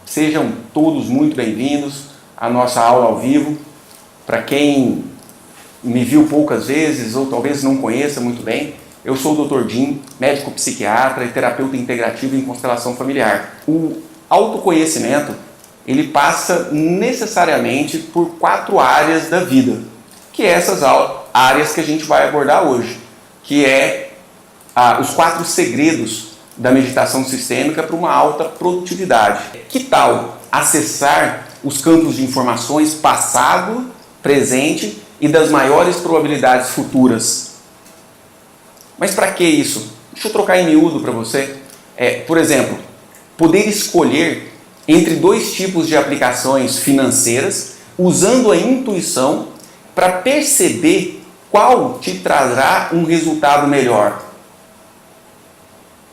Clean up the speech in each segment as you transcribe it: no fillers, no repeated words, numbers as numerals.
Sejam todos muito bem-vindos à nossa aula ao vivo. Para quem me viu poucas vezes ou talvez não conheça muito bem, eu sou o Dr. Jim, médico psiquiatra e terapeuta integrativo em constelação familiar. O autoconhecimento, ele passa necessariamente por 4 áreas da vida, que é essas áreas que a gente vai abordar hoje, que é os 4 segredos da meditação sistêmica para uma alta produtividade. Que tal acessar os campos de informações passado, presente e das maiores probabilidades futuras? Mas para que isso? Deixa eu trocar em miúdo para você. Por exemplo, poder escolher entre 2 tipos de aplicações financeiras, usando a intuição para perceber qual te trará um resultado melhor.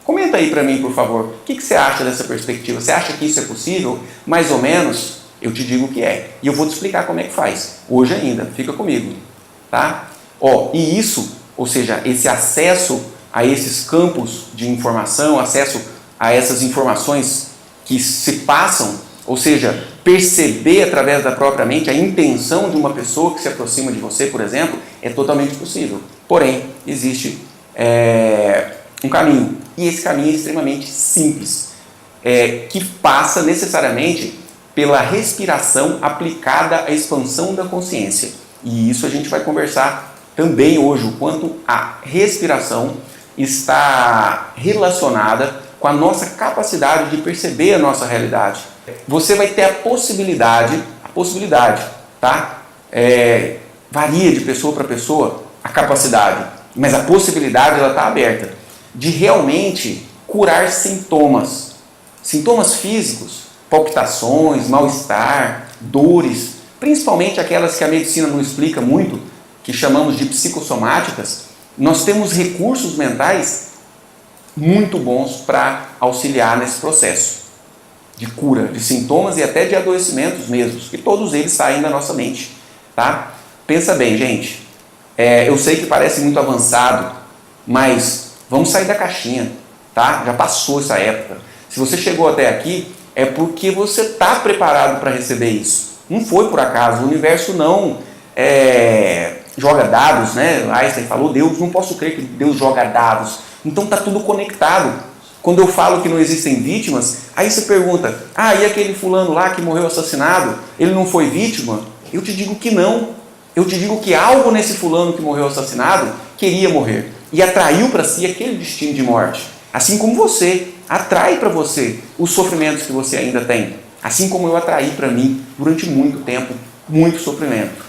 Comenta aí para mim, por favor, o que você acha dessa perspectiva? Você acha que isso é possível? Mais ou menos, eu te digo que é. E eu vou te explicar como é que faz. Hoje ainda, fica comigo. Tá? E isso, ou seja, esse acesso a esses campos de informação, acesso a essas informações que se passam, ou seja, perceber através da própria mente a intenção de uma pessoa que se aproxima de você, por exemplo, é totalmente possível. Porém, existe um caminho, e esse caminho é extremamente simples, que passa necessariamente pela respiração aplicada à expansão da consciência. E isso a gente vai conversar também hoje, o quanto a respiração está relacionada com a nossa capacidade de perceber a nossa realidade. Você vai ter a possibilidade, tá? Varia de pessoa para pessoa a capacidade, mas a possibilidade ela está aberta de realmente curar sintomas físicos, palpitações, mal-estar, dores, principalmente aquelas que a medicina não explica muito, que chamamos de psicossomáticas. Nós temos recursos mentais muito bons para auxiliar nesse processo de cura de sintomas e até de adoecimentos mesmos, que todos eles saem da nossa mente, tá? Pensa bem, gente, eu sei que parece muito avançado, mas vamos sair da caixinha, tá? Já passou essa época. Se você chegou até aqui, é porque você está preparado para receber isso. Não foi por acaso, o universo não joga dados, né? Einstein falou, Deus, não posso crer que Deus joga dados. Então está tudo conectado. Quando eu falo que não existem vítimas, aí você pergunta, e aquele fulano lá que morreu assassinado, ele não foi vítima? Eu te digo que não. Eu te digo que algo nesse fulano que morreu assassinado queria morrer e atraiu para si aquele destino de morte. Assim como você atrai para você os sofrimentos que você ainda tem. Assim como eu atraí para mim durante muito tempo, muito sofrimento.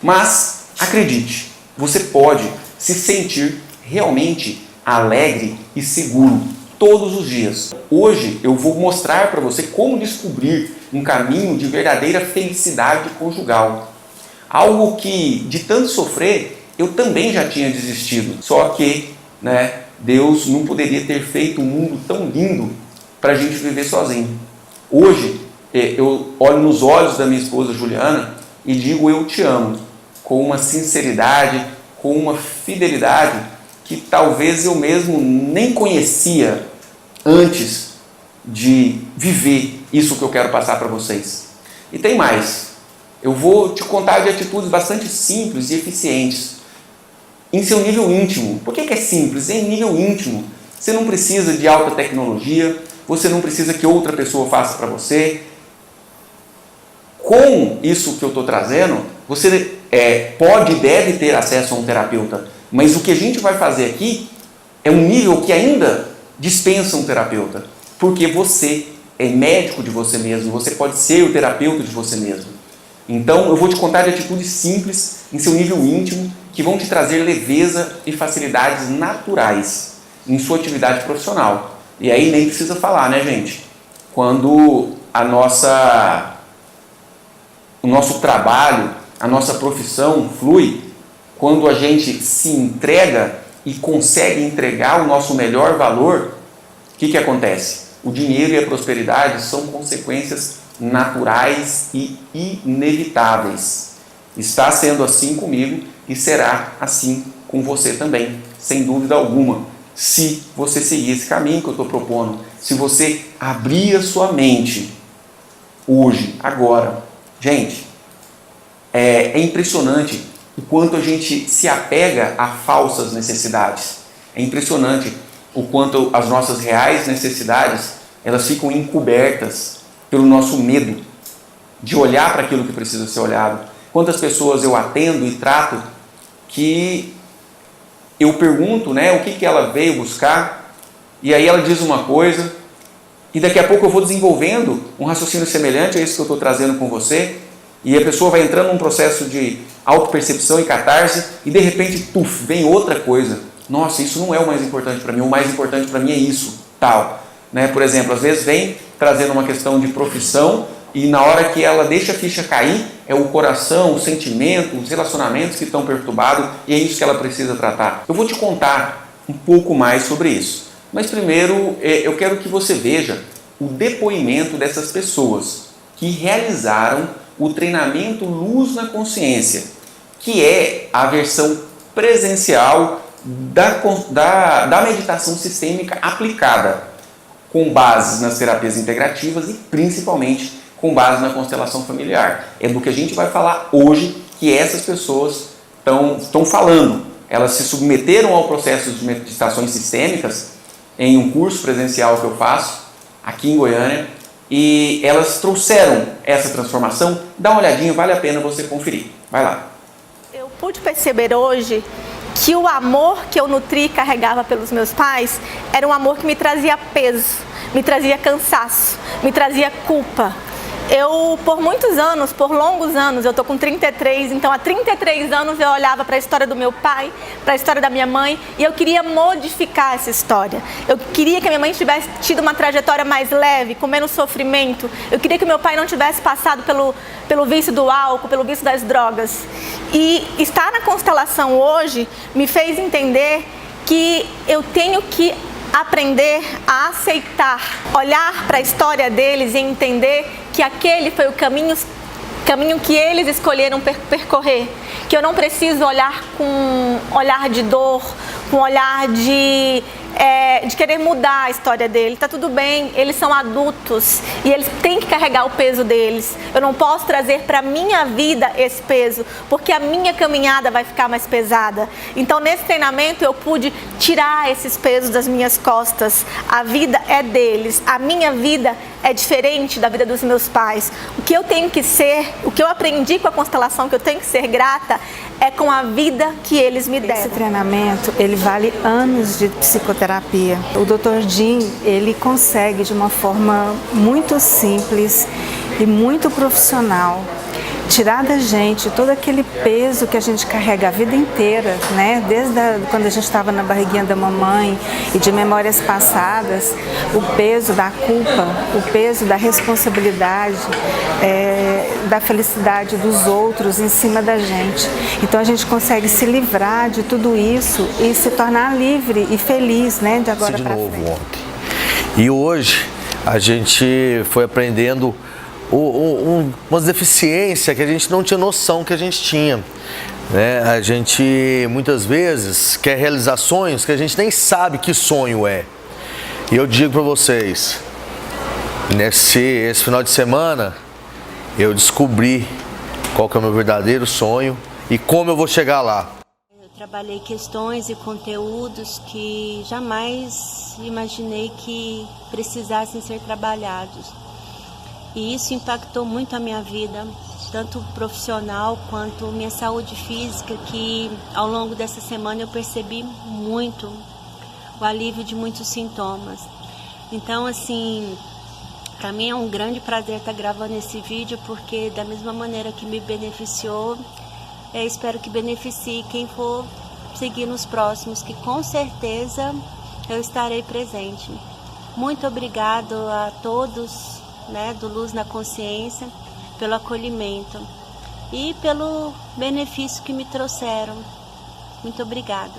Mas, acredite, você pode se sentir realmente alegre e seguro todos os dias. Hoje eu vou mostrar para você como descobrir um caminho de verdadeira felicidade conjugal. Algo que, de tanto sofrer, eu também já tinha desistido. Só que, Deus não poderia ter feito um mundo tão lindo para a gente viver sozinho. Hoje, eu olho nos olhos da minha esposa Juliana e digo eu te amo, com uma sinceridade, com uma fidelidade que talvez eu mesmo nem conhecia antes de viver isso que eu quero passar para vocês. E tem mais. Eu vou te contar de atitudes bastante simples e eficientes em seu nível íntimo. Por que é simples? É em nível íntimo. Você não precisa de alta tecnologia, você não precisa que outra pessoa faça para você. Com isso que eu estou trazendo, você pode e deve ter acesso a um terapeuta, mas o que a gente vai fazer aqui é um nível que ainda dispensa um terapeuta, porque você é médico de você mesmo, você pode ser o terapeuta de você mesmo. Então eu vou te contar de atitudes simples em seu nível íntimo que vão te trazer leveza e facilidades naturais em sua atividade profissional. E aí nem precisa falar, né, gente? Quando o nosso trabalho, a nossa profissão flui, quando a gente se entrega e consegue entregar o nosso melhor valor, o que acontece? O dinheiro e a prosperidade são consequências naturais e inevitáveis. Está sendo assim comigo e será assim com você também, sem dúvida alguma. Se você seguir esse caminho que eu estou propondo, se você abrir a sua mente hoje, agora. Gente, é impressionante o quanto a gente se apega a falsas necessidades. É impressionante o quanto as nossas reais necessidades, elas ficam encobertas pelo nosso medo de olhar para aquilo que precisa ser olhado. Quantas pessoas eu atendo e trato que eu pergunto, né, o que ela veio buscar, e aí ela diz uma coisa, e daqui a pouco eu vou desenvolvendo um raciocínio semelhante a isso que eu estou trazendo com você, e a pessoa vai entrando num processo de autopercepção e catarse, e de repente, vem outra coisa. Nossa, isso não é o mais importante para mim, o mais importante para mim é isso, tal. Né? Por exemplo, às vezes vem trazendo uma questão de profissão, e na hora que ela deixa a ficha cair, é o coração, o sentimento, os relacionamentos que estão perturbados, e é isso que ela precisa tratar. Eu vou te contar um pouco mais sobre isso. Mas primeiro, eu quero que você veja o depoimento dessas pessoas que realizaram o treinamento Luz na Consciência, que é a versão presencial da meditação sistêmica aplicada, com base nas terapias integrativas e principalmente com base na constelação familiar. É do que a gente vai falar hoje, que essas pessoas estão falando. Elas se submeteram ao processo de meditações sistêmicas em um curso presencial que eu faço aqui em Goiânia, e elas trouxeram essa transformação. Dá uma olhadinha, vale a pena você conferir. Vai lá. Eu pude perceber hoje que o amor que eu nutri e carregava pelos meus pais era um amor que me trazia peso, me trazia cansaço, me trazia culpa. Eu, por muitos anos, por longos anos, eu tô com 33, então há 33 anos eu olhava para a história do meu pai, para a história da minha mãe, e eu queria modificar essa história. Eu queria que a minha mãe tivesse tido uma trajetória mais leve, com menos sofrimento. Eu queria que o meu pai não tivesse passado pelo vício do álcool, pelo vício das drogas. E estar na constelação hoje me fez entender que eu tenho que aprender a aceitar, olhar para a história deles e entender que aquele foi o caminho que eles escolheram percorrer, que eu não preciso olhar com olhar de dor, com olhar de querer mudar a história dele. Tá tudo bem, eles são adultos e eles têm que carregar o peso deles. Eu não posso trazer para minha vida esse peso, porque a minha caminhada vai ficar mais pesada. Então, nesse treinamento eu pude tirar esses pesos das minhas costas. A vida é deles, a minha vida é diferente da vida dos meus pais. O que eu tenho que ser, o que eu aprendi com a constelação, que eu tenho que ser grata, é com a vida que eles me deram. Esse treinamento, ele vale anos de psicoterapia. O Dr. Jim, ele consegue de uma forma muito simples e muito profissional tirar da gente todo aquele peso que a gente carrega a vida inteira, né? Desde quando a gente estava na barriguinha da mamãe e de memórias passadas, o peso da culpa, o peso da responsabilidade, da felicidade dos outros em cima da gente. Então a gente consegue se livrar de tudo isso e se tornar livre e feliz, né? De agora para frente. Ontem. E hoje a gente foi aprendendo umas deficiências que a gente não tinha noção que a gente tinha, né? A gente muitas vezes quer realizar sonhos que a gente nem sabe que sonho é. E eu digo para vocês, esse final de semana eu descobri qual que é o meu verdadeiro sonho e como eu vou chegar lá. Eu trabalhei questões e conteúdos que jamais imaginei que precisassem ser trabalhados. E isso impactou muito a minha vida, tanto profissional quanto minha saúde física, que ao longo dessa semana eu percebi muito o alívio de muitos sintomas. Então, assim, para mim é um grande prazer estar gravando esse vídeo, porque da mesma maneira que me beneficiou, espero que beneficie quem for seguir nos próximos, que com certeza eu estarei presente. Muito obrigado a todos, né, do Luz na Consciência, pelo acolhimento e pelo benefício que me trouxeram. Muito obrigada.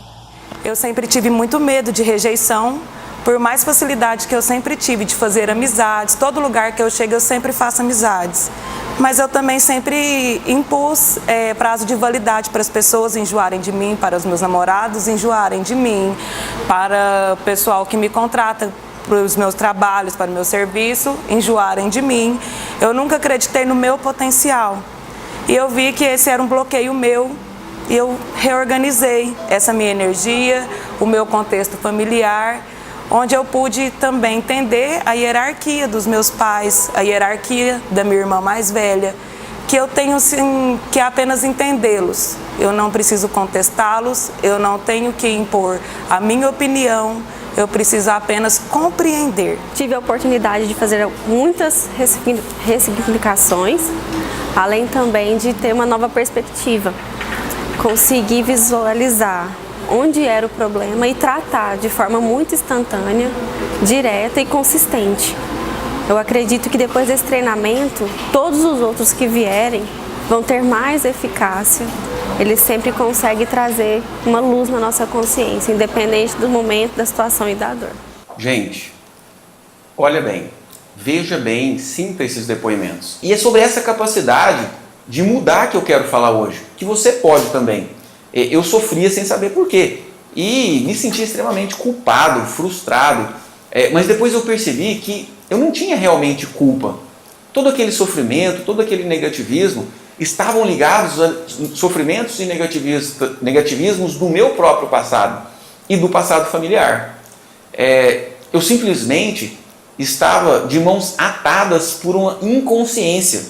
Eu sempre tive muito medo de rejeição, por mais facilidade que eu sempre tive de fazer amizades. Todo lugar que eu chego eu sempre faço amizades. Mas eu também sempre impus prazo de validade para as pessoas enjoarem de mim, para os meus namorados enjoarem de mim, para o pessoal que me contrata para os meus trabalhos, para o meu serviço, enjoarem de mim. Eu nunca acreditei no meu potencial. E eu vi que esse era um bloqueio meu e eu reorganizei essa minha energia, o meu contexto familiar, onde eu pude também entender a hierarquia dos meus pais, a hierarquia da minha irmã mais velha, que eu tenho sim, que apenas entendê-los. Eu não preciso contestá-los, eu não tenho que impor a minha opinião, eu preciso apenas compreender. Tive a oportunidade de fazer muitas ressignificações, além também de ter uma nova perspectiva. Consegui visualizar onde era o problema e tratar de forma muito instantânea, direta e consistente. Eu acredito que depois desse treinamento, todos os outros que vierem vão ter mais eficácia. Ele sempre consegue trazer uma luz na nossa consciência, independente do momento, da situação e da dor. Gente, olha bem, veja bem, sinta esses depoimentos. E é sobre essa capacidade de mudar que eu quero falar hoje, que você pode também. Eu sofria sem saber por quê e me sentia extremamente culpado, frustrado, mas depois eu percebi que eu não tinha realmente culpa. Todo aquele sofrimento, todo aquele negativismo estavam ligados a sofrimentos e negativismos do meu próprio passado e do passado familiar. Eu simplesmente estava de mãos atadas por uma inconsciência.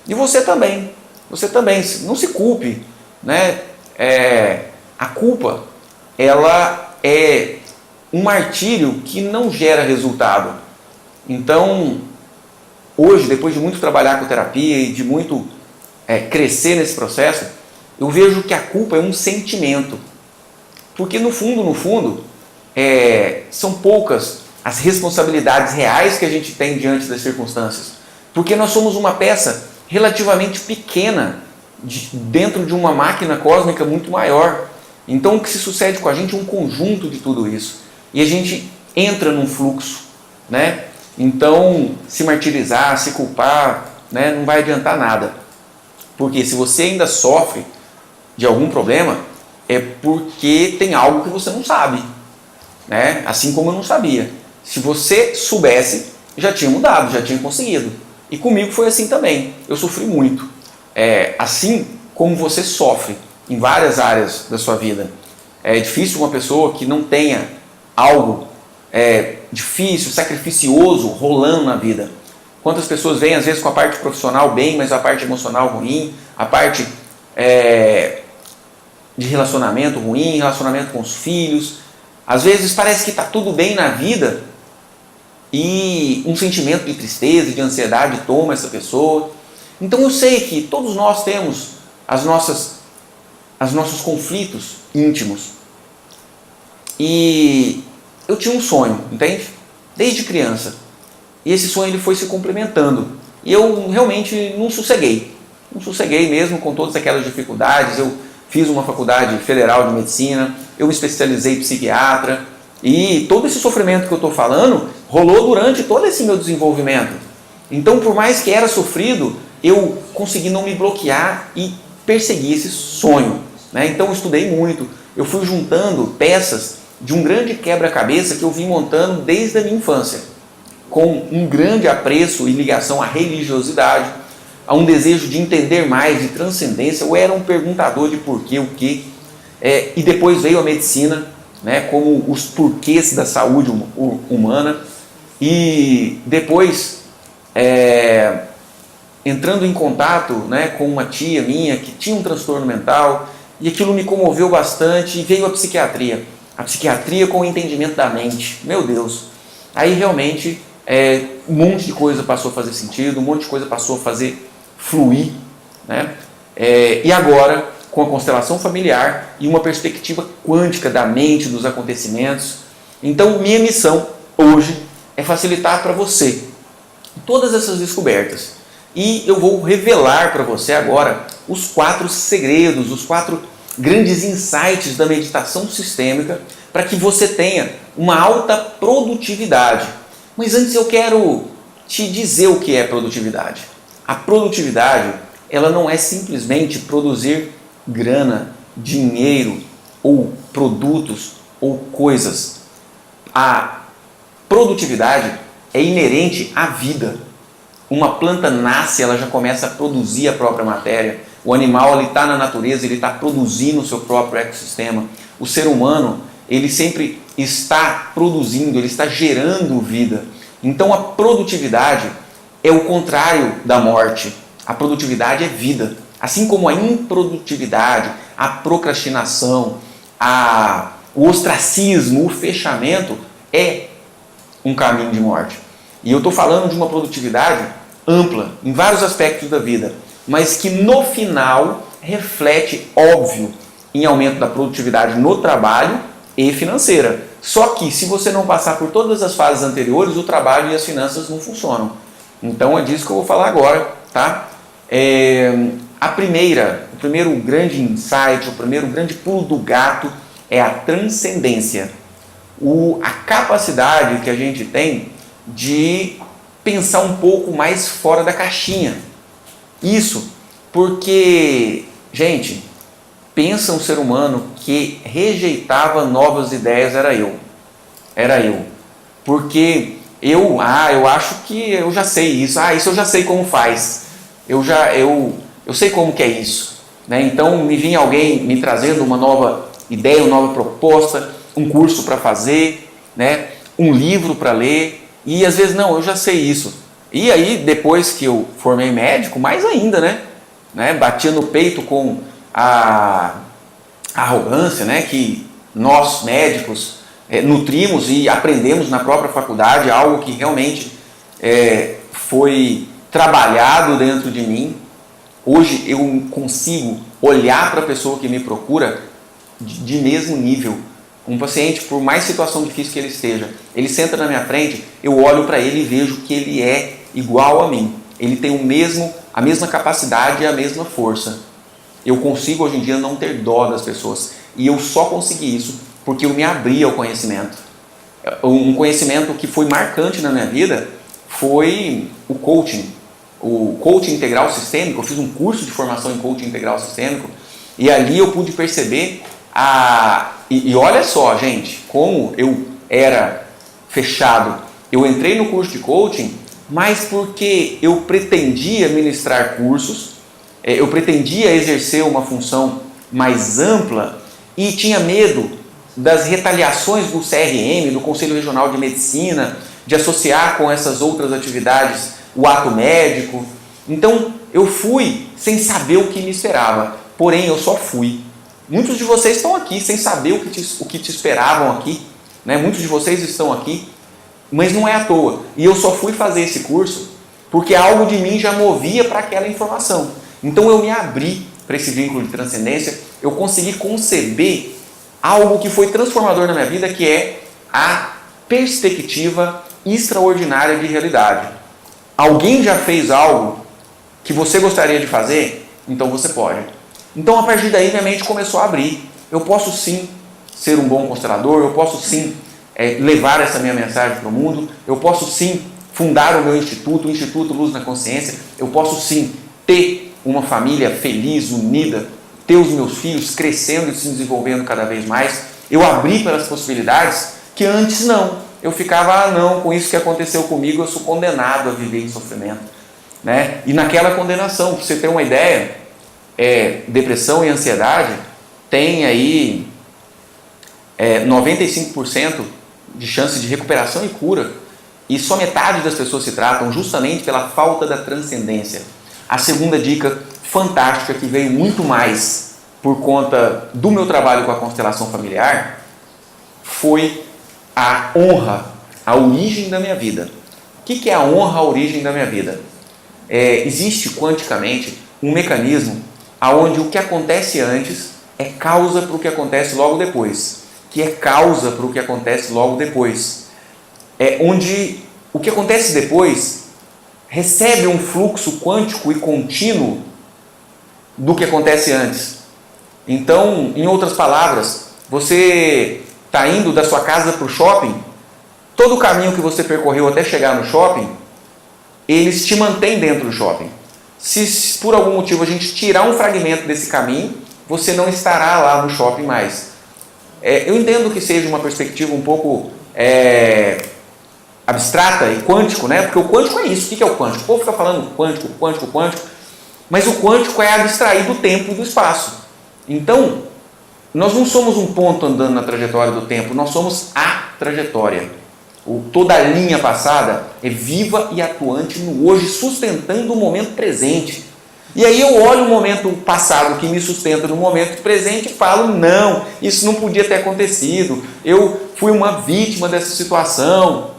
E você também, não se culpe, né? A culpa, ela é um martírio que não gera resultado. Então, hoje, depois de muito trabalhar com terapia e de muito crescer nesse processo, eu vejo que a culpa é um sentimento. Porque no fundo, são poucas as responsabilidades reais que a gente tem diante das circunstâncias. Porque nós somos uma peça relativamente pequena dentro de uma máquina cósmica muito maior. Então o que se sucede com a gente é um conjunto de tudo isso. E a gente entra num fluxo, né? Então se martirizar, se culpar, né, não vai adiantar nada. Porque se você ainda sofre de algum problema, é porque tem algo que você não sabe, né? Assim como eu não sabia. Se você soubesse, já tinha mudado, já tinha conseguido. E comigo foi assim também. Eu sofri muito. Assim como você sofre em várias áreas da sua vida. É difícil uma pessoa que não tenha algo difícil, sacrificioso rolando na vida. Quantas pessoas vêm às vezes com a parte profissional bem, mas a parte emocional ruim, a parte de relacionamento ruim, relacionamento com os filhos. Às vezes parece que está tudo bem na vida e um sentimento de tristeza, de ansiedade toma essa pessoa. Então eu sei que todos nós temos os nossos conflitos íntimos. E eu tinha um sonho, entende? Desde criança. E esse sonho ele foi se complementando. E eu realmente não sosseguei. Não sosseguei mesmo com todas aquelas dificuldades. Eu fiz uma faculdade federal de medicina, eu me especializei em psiquiatra. E todo esse sofrimento que eu estou falando rolou durante todo esse meu desenvolvimento. Então, por mais que era sofrido, eu consegui não me bloquear e perseguir esse sonho, né? Então eu estudei muito, eu fui juntando peças de um grande quebra-cabeça que eu vim montando desde a minha infância, com um grande apreço e ligação à religiosidade, a um desejo de entender mais, de transcendência. Eu era um perguntador de porquê, o quê, e depois veio a medicina, né, como os porquês da saúde humana, e depois entrando em contato, né, com uma tia minha que tinha um transtorno mental, e aquilo me comoveu bastante, e veio a psiquiatria com o entendimento da mente. Meu Deus, aí realmente um monte de coisa passou a fazer sentido, um monte de coisa passou a fazer fluir, né? E agora, com a constelação familiar e uma perspectiva quântica da mente, dos acontecimentos, então minha missão hoje é facilitar para você todas essas descobertas. E eu vou revelar para você agora os 4 segredos, os 4 grandes insights da meditação sistêmica para que você tenha uma alta produtividade. Mas antes eu quero te dizer o que é produtividade. A produtividade, ela não é simplesmente produzir grana, dinheiro ou produtos ou coisas. A produtividade é inerente à vida. Uma planta nasce, ela já começa a produzir a própria matéria. O animal está na natureza, ele está produzindo o seu próprio ecossistema. O ser humano, ele sempre está produzindo, ele está gerando vida. Então a produtividade é o contrário da morte. A produtividade é vida. Assim como a improdutividade, a procrastinação, o ostracismo, o fechamento é um caminho de morte. E eu estou falando de uma produtividade ampla, em vários aspectos da vida, mas que no final reflete, óbvio, em aumento da produtividade no trabalho e financeira. Só que se você não passar por todas as fases anteriores, o trabalho e as finanças não funcionam. Então é disso que eu vou falar agora, tá? O primeiro grande insight, o primeiro grande pulo do gato é a transcendência. A capacidade que a gente tem de pensar um pouco mais fora da caixinha. Isso porque, gente, pensa um ser humano que rejeitava novas ideias, era eu. Porque eu acho que eu já sei isso. Isso eu já sei como faz. Eu sei como que é isso. Né? Então me vinha alguém me trazendo uma nova ideia, uma nova proposta, um curso para fazer, né? Um livro para ler. E às vezes, não, eu já sei isso. E aí, depois que eu formei médico, mais ainda, né? Batia no peito com a arrogância, né? Que nós, médicos, nutrimos e aprendemos na própria faculdade, algo que realmente foi trabalhado dentro de mim. Hoje eu consigo olhar para a pessoa que me procura de mesmo nível. Um paciente, por mais situação difícil que ele esteja, ele senta na minha frente, eu olho para ele e vejo que ele é igual a mim. Ele tem a mesma capacidade e a mesma força. Eu consigo hoje em dia não ter dó das pessoas. E eu só consegui isso porque eu me abri ao conhecimento. Um conhecimento que foi marcante na minha vida foi o coaching. O coaching integral sistêmico. Eu fiz um curso de formação em coaching integral sistêmico e ali eu pude perceber E olha só, gente, como eu era fechado. Eu entrei no curso de coaching, mas porque eu pretendia ministrar cursos, eu pretendia exercer uma função mais ampla e tinha medo das retaliações do CRM, do Conselho Regional de Medicina, de associar com essas outras atividades o ato médico. Então eu fui sem saber o que me esperava, porém eu só fui. Muitos de vocês estão aqui sem saber o que te esperavam aqui, né? Muitos de vocês estão aqui, mas não é à toa. E eu só fui fazer esse curso porque algo de mim já movia para aquela informação. Então eu me abri para esse vínculo de transcendência, eu consegui conceber algo que foi transformador na minha vida, que é a perspectiva extraordinária de realidade. Alguém já fez algo que você gostaria de fazer? Então você pode. Então, a partir daí, minha mente começou a abrir. Eu posso sim ser um bom constelador, eu posso sim levar essa minha mensagem para o mundo, eu posso sim fundar o meu instituto, o Instituto Luz na Consciência, eu posso sim ter uma família feliz, unida, ter os meus filhos crescendo e se desenvolvendo cada vez mais. Eu abri pelas possibilidades que antes não. Eu ficava, não, com isso que aconteceu comigo, eu sou condenado a viver em sofrimento. Né? E naquela condenação, para você ter uma ideia, depressão e ansiedade tem aí 95% de chance de recuperação e cura, e só metade das pessoas se tratam justamente pela falta da transcendência. A segunda dica fantástica, que veio muito mais por conta do meu trabalho com a constelação familiar, foi a honra, a origem da minha vida. O que é a honra, a origem da minha vida? Existe quanticamente um mecanismo onde o que acontece antes é causa para o que acontece logo depois, que é causa para o que acontece logo depois. Onde o que acontece depois recebe um fluxo quântico e contínuo do que acontece antes. Então, em outras palavras, você está indo da sua casa para o shopping, todo o caminho que você percorreu até chegar no shopping, eles te mantêm dentro do shopping. Se por algum motivo a gente tirar um fragmento desse caminho, você não estará lá no shopping mais. Eu entendo que seja uma perspectiva um pouco abstrata e quântico, né? Porque o quântico é isso. O que é o quântico? O povo fica falando quântico, mas o quântico é abstrair do tempo e do espaço. Então, nós não somos um ponto andando na trajetória do tempo, nós somos a trajetória. Toda a linha passada é viva e atuante no hoje, sustentando o momento presente. E aí eu olho o momento passado que me sustenta no momento presente e falo, não, isso não podia ter acontecido, eu fui uma vítima dessa situação,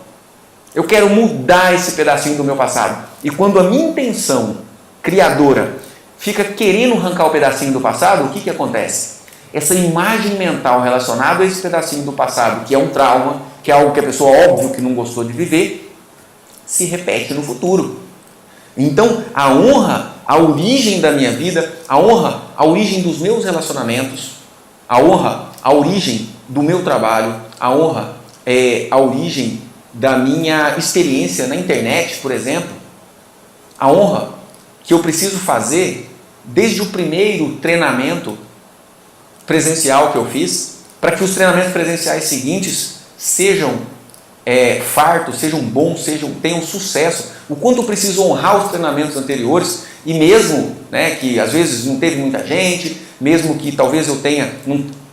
eu quero mudar esse pedacinho do meu passado. E quando a minha intenção criadora fica querendo arrancar o pedacinho do passado, o que acontece? Essa imagem mental relacionada a esse pedacinho do passado, que é um trauma, que é algo que a pessoa, óbvio, que não gostou de viver, se repete no futuro. Então, a honra, a origem da minha vida, a honra, a origem dos meus relacionamentos, a honra, a origem do meu trabalho, a honra, a origem da minha experiência na internet, por exemplo, a honra que eu preciso fazer desde o primeiro treinamento presencial que eu fiz, para que os treinamentos presenciais seguintes sejam fartos, sejam bons, tenham sucesso. O quanto eu preciso honrar os treinamentos anteriores, e mesmo, né, que às vezes não teve muita gente, mesmo que talvez eu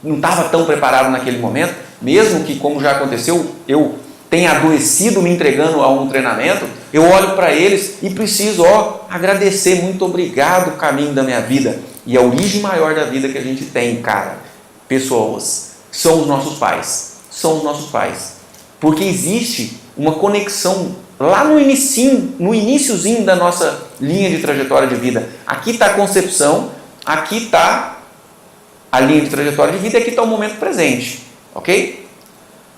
não estava tão preparado naquele momento, mesmo que, como já aconteceu, eu tenha adoecido me entregando a um treinamento, eu olho para eles e preciso agradecer, muito obrigado, o caminho da minha vida. E a origem maior da vida que a gente tem, cara, pessoas, são os nossos pais. São os nossos pais. Porque existe uma conexão lá no iniciozinho da nossa linha de trajetória de vida. Aqui está a concepção, aqui está a linha de trajetória de vida e aqui está o momento presente. Ok?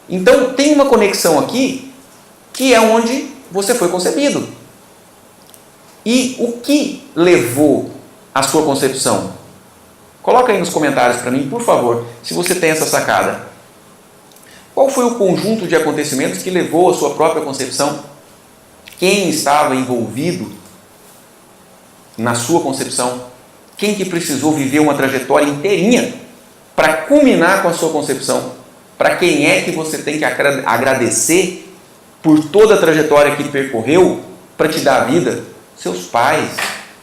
Então, tem uma conexão aqui que é onde você foi concebido. E o que levou a sua concepção? Coloca aí nos comentários para mim, por favor, se você tem essa sacada. Qual foi o conjunto de acontecimentos que levou a sua própria concepção? Quem estava envolvido na sua concepção? Quem que precisou viver uma trajetória inteirinha para culminar com a sua concepção? Para quem é que você tem que agradecer por toda a trajetória que percorreu para te dar a vida? Seus pais,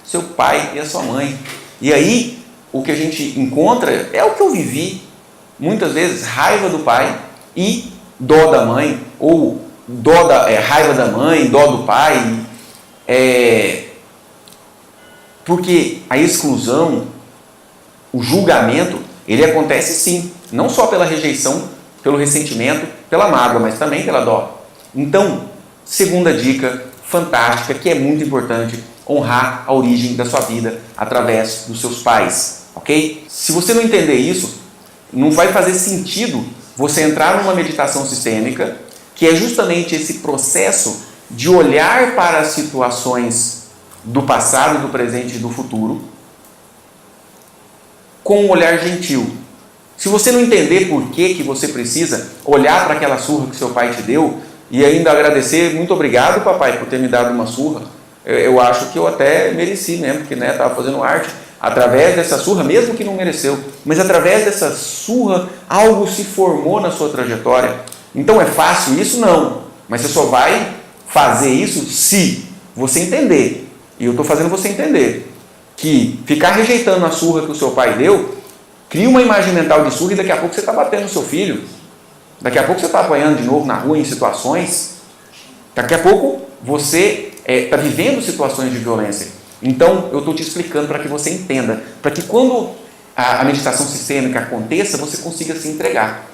seu pai e a sua mãe. E aí, o que a gente encontra é o que eu vivi. Muitas vezes, raiva do pai e dó da mãe, ou raiva da mãe, dó do pai. Porque a exclusão, o julgamento, ele acontece sim, não só pela rejeição, pelo ressentimento, pela mágoa, mas também pela dó. Então, segunda dica fantástica, que é muito importante, honrar a origem da sua vida através dos seus pais, ok? Se você não entender isso, não vai fazer sentido você entrar numa meditação sistêmica, que é justamente esse processo de olhar para as situações do passado, do presente e do futuro com um olhar gentil. Se você não entender por que você precisa olhar para aquela surra que seu pai te deu e ainda agradecer, muito obrigado, papai, por ter me dado uma surra, eu acho que eu até mereci mesmo, porque estava fazendo arte. Através dessa surra, mesmo que não mereceu, mas através dessa surra, algo se formou na sua trajetória. Então é fácil isso? Não. Mas você só vai fazer isso se você entender. E eu estou fazendo você entender que ficar rejeitando a surra que o seu pai deu, cria uma imagem mental de surra e daqui a pouco você está batendo no seu filho. Daqui a pouco você está apanhando de novo na rua em situações. Daqui a pouco você está vivendo situações de violência. Então, eu estou te explicando para que você entenda, para que quando a meditação sistêmica aconteça, você consiga se entregar.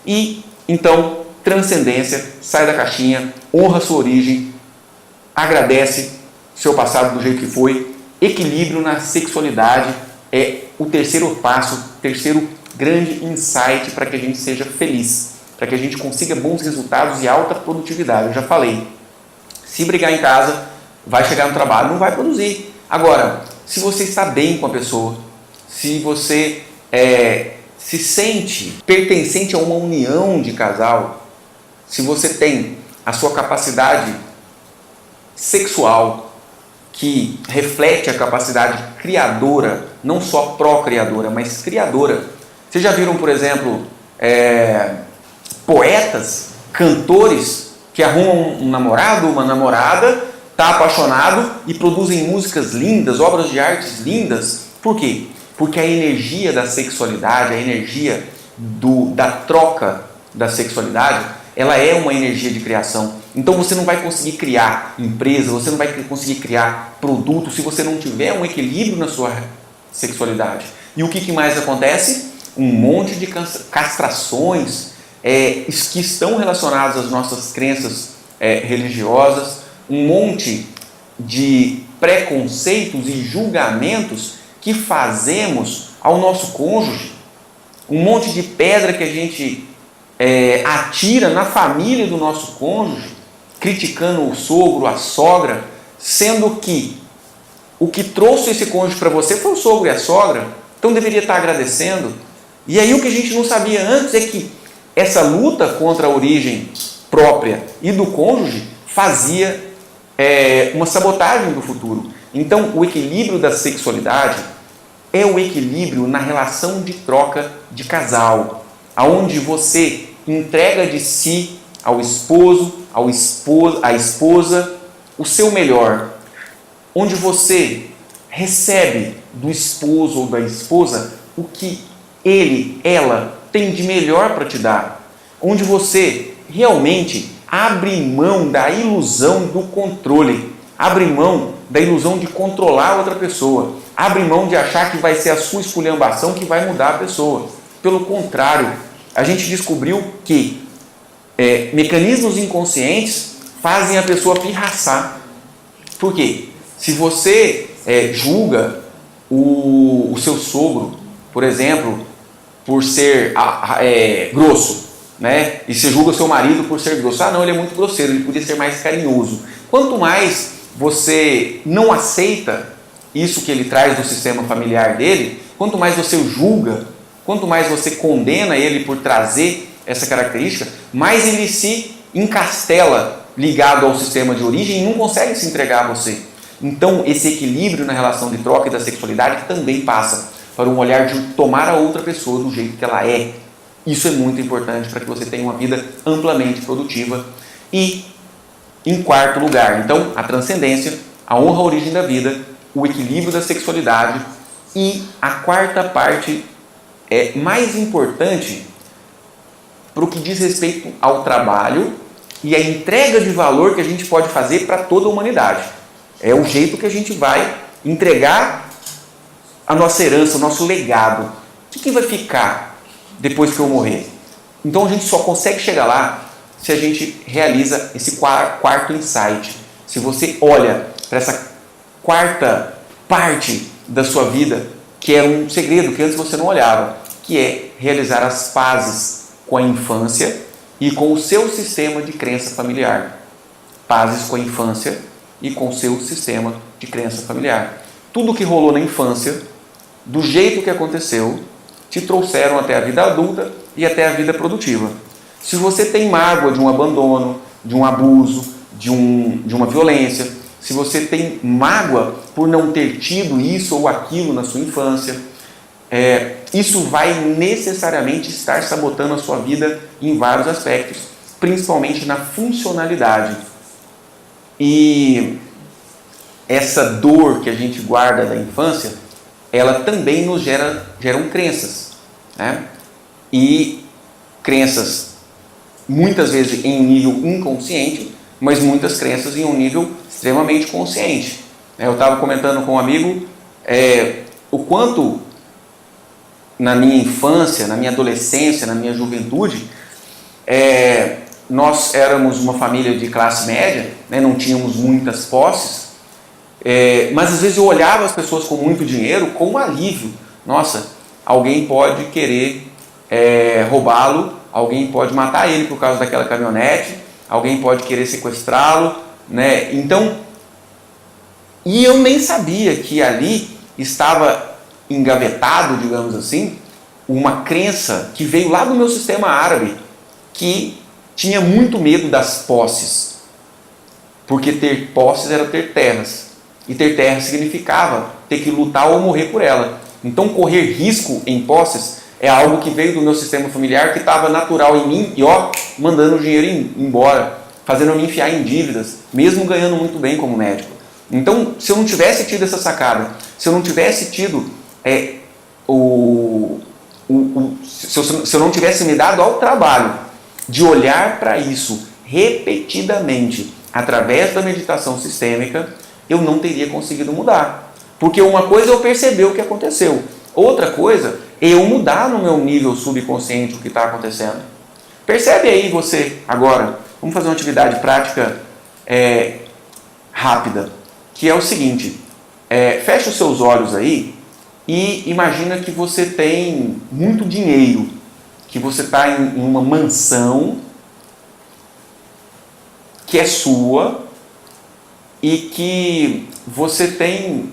E, então, transcendência, sai da caixinha, honra a sua origem, agradece seu passado do jeito que foi, equilíbrio na sexualidade é o terceiro passo, terceiro grande insight para que a gente seja feliz, para que a gente consiga bons resultados e alta produtividade. Eu já falei, se brigar em casa, vai chegar no trabalho, não vai produzir. Agora, se você está bem com a pessoa, se você se sente pertencente a uma união de casal, se você tem a sua capacidade sexual que reflete a capacidade criadora, não só procriadora, mas criadora. Vocês já viram, por exemplo, poetas, cantores que arrumam um namorado, uma namorada, está apaixonado e produzem músicas lindas, obras de artes lindas. Por quê? Porque a energia da sexualidade, a energia da troca da sexualidade, ela é uma energia de criação. Então você não vai conseguir criar empresa, você não vai conseguir criar produto se você não tiver um equilíbrio na sua sexualidade. E o que mais acontece? Um monte de castrações que estão relacionadas às nossas crenças religiosas, um monte de preconceitos e julgamentos que fazemos ao nosso cônjuge, um monte de pedra que a gente atira na família do nosso cônjuge, criticando o sogro, a sogra, sendo que o que trouxe esse cônjuge para você foi o sogro e a sogra, então deveria estar agradecendo. E aí o que a gente não sabia antes é que essa luta contra a origem própria e do cônjuge fazia uma sabotagem do futuro. Então o equilíbrio da sexualidade é o equilíbrio na relação de troca de casal, aonde você entrega de si ao esposo, à esposa, o seu melhor, onde você recebe do esposo ou da esposa o que ela tem de melhor para te dar, onde você realmente abre mão da ilusão do controle, abre mão da ilusão de controlar outra pessoa, abre mão de achar que vai ser a sua esculhambação que vai mudar a pessoa. Pelo contrário, a gente descobriu que mecanismos inconscientes fazem a pessoa pirraçar. Por quê? Se você julga o seu sogro, por exemplo, por ser grosso, né? E você julga o seu marido por ser grosso. Ah, não, ele é muito grosseiro, ele podia ser mais carinhoso. Quanto mais você não aceita isso que ele traz do sistema familiar dele, quanto mais você o julga, quanto mais você condena ele por trazer essa característica, mais ele se encastela ligado ao sistema de origem e não consegue se entregar a você. Então, esse equilíbrio na relação de troca e da sexualidade também passa para um olhar de tomar a outra pessoa do jeito que ela é. Isso é muito importante para que você tenha uma vida amplamente produtiva. E, em quarto lugar, então, a transcendência, a honra à origem da vida, o equilíbrio da sexualidade e a quarta parte mais importante para o que diz respeito ao trabalho e a entrega de valor que a gente pode fazer para toda a humanidade. É o jeito que a gente vai entregar a nossa herança, o nosso legado. O que vai ficar depois que eu morrer? Então a gente só consegue chegar lá se a gente realiza esse quarto insight. Se você olha para essa quarta parte da sua vida, que era um segredo que antes você não olhava, que é realizar as pazes com a infância e com o seu sistema de crença familiar. Pazes com a infância e com o seu sistema de crença familiar. Tudo que rolou na infância, do jeito que aconteceu, te trouxeram até a vida adulta e até a vida produtiva. Se você tem mágoa de um abandono, de um abuso, de uma violência, se você tem mágoa por não ter tido isso ou aquilo na sua infância, isso vai necessariamente estar sabotando a sua vida em vários aspectos, principalmente na funcionalidade. E essa dor que a gente guarda da infância, ela também nos geram crenças, né? E crenças muitas vezes em um nível inconsciente, mas muitas crenças em um nível extremamente consciente. Eu estava comentando com um amigo o quanto na minha infância, na minha adolescência, na minha juventude, nós éramos uma família de classe média, né? Não tínhamos muitas posses, mas às vezes eu olhava as pessoas com muito dinheiro com um alívio. Nossa, alguém pode querer roubá-lo, alguém pode matar ele por causa daquela caminhonete, alguém pode querer sequestrá-lo, né? Então, e eu nem sabia que ali estava engavetado, digamos assim, uma crença que veio lá do meu sistema árabe, que tinha muito medo das posses, porque ter posses era ter terras, e ter terras significava ter que lutar ou morrer por ela. Então correr risco em posses é algo que veio do meu sistema familiar, que estava natural em mim, e mandando o dinheiro embora. fazendo eu me enfiar em dívidas, mesmo ganhando muito bem como médico. Então, se eu não tivesse tido essa sacada, se eu não tivesse tido se eu não tivesse me dado ao trabalho de olhar para isso repetidamente através da meditação sistêmica, eu não teria conseguido mudar. Porque uma coisa é eu perceber o que aconteceu, outra coisa é eu mudar no meu nível subconsciente o que está acontecendo. Percebe aí você agora, vamos fazer uma atividade prática rápida, que é o seguinte, fecha os seus olhos aí e imagina que você tem muito dinheiro, que você está em uma mansão que é sua e que você tem